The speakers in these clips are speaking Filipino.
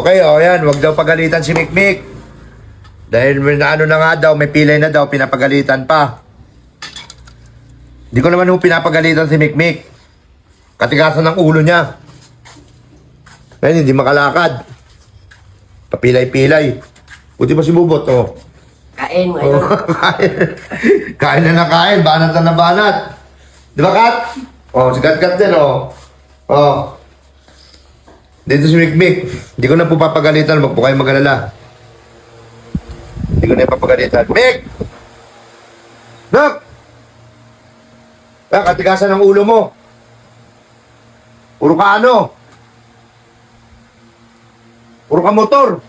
Okay, yan. Huwag daw pagalitan si Mikmik. Dahil ano na nga daw, may pilay na daw, pinapagalitan pa. Di ko naman pinapagalitan si Mikmik. Katigasan ng ulo niya. Ngayon, hindi makalakad. Papilay-pilay. Buti pa si Bubot, oh. Kain mo, ano? Kain na na kain. Banat na na banat. Di ba, Kat? Oh, si Kat din, oh. Oh. Dito si Mikmik. Hindi ko na po papagalitan. Huwag po kayo mag-alala. Hindi ko na papagalitan. Mik! Look! Katigasan ng ulo mo. Puro ka ano? Puro ka motor.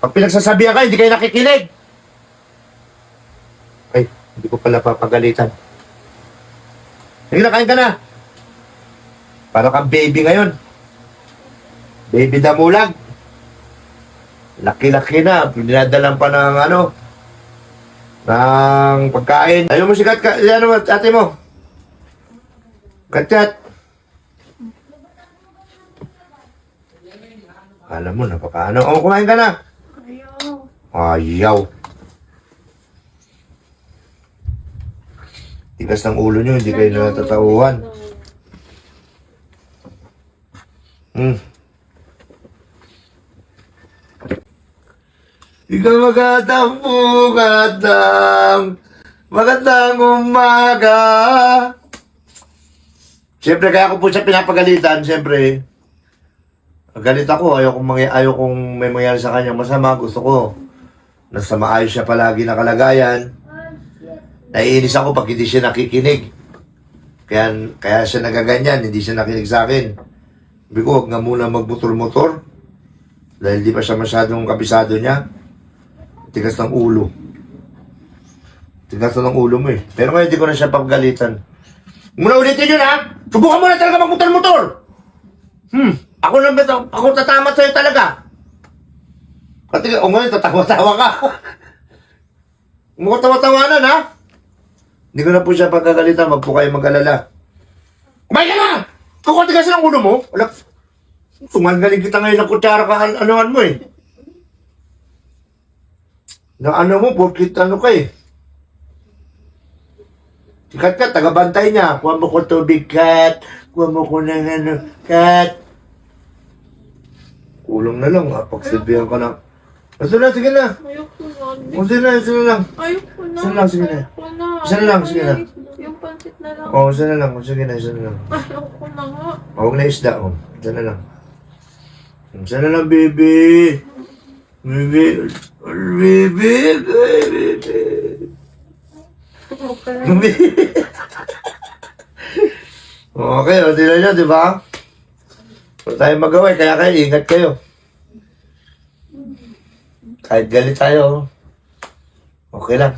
Pag pinagsasabihan ka, hindi kayo nakikinig. Ay, hindi ko pala papagalitan. Sige na, kain ka na. Para kang baby ngayon. Baby damulag. Laki-laki na. Dinadalan pa ng ano, ng pagkain. Ayaw mo si Kat, ano, ate mo? Kat. Alam mo, napakaano. Oh, kumain ka na. Ayaw. Tigas ng ulo nyo, hindi kayo natatauhan. Ikaw magandang umaga. Siyempre, kaya ko po siya pinapagalitan, siyempre. Galit ako, ayaw kong may mangyari sa kanya masama. Gusto ko, nasa maayos siya palagi na kalagayan. Naiinis ako pag hindi siya nakikinig. Kaya siya nagaganyan, hindi siya nakinig sa akin. Sabi ko, huwag nga muna magmotor-motor. Dahil di pa siya masyadong kabisado niya. Tigas ng ulo. Tigas ng ulo mo eh. Pero ngayon, di ko na siya pagalitan. Muna ulitin yun, ha? Subukan mo na talaga magmotor-motor! Ako tatamat sa'yo talaga. Pati, ngayon, tatawa-tawa ka. Tawa-tawanan, ha? Hindi ko na po siya pagkagalitan, wag po kayo mag-alala. Kumain ka na! Ako tigas ng ulo mo. Wala, sumangaling kita ngayon ng kutsara ka, anuhan mo eh. Na ano mo, porkit ano ka eh. Si Kat, tagabantay niya. Kuha mo ko tubig, Kat. Kuha mo ko ng ano, Kat. Kulang na lang, pagsabihan ka na. Sige na. Ayoko na. Sige lang. Ayoko na. Sige lang, sige na. Ayoko na. Isa na lang, sige na. Yung pansit na lang. Oo, isa na lang. Sige na, isa na lang. Ayoko na nga. Huwag na isda, oh. Isa na lang. Isa na lang, baby. Baby. Okay, o, tila nyo, di ba? Wala tayong magawa, kaya kayo, ingat kayo. Kahit galit tayo, okay lang.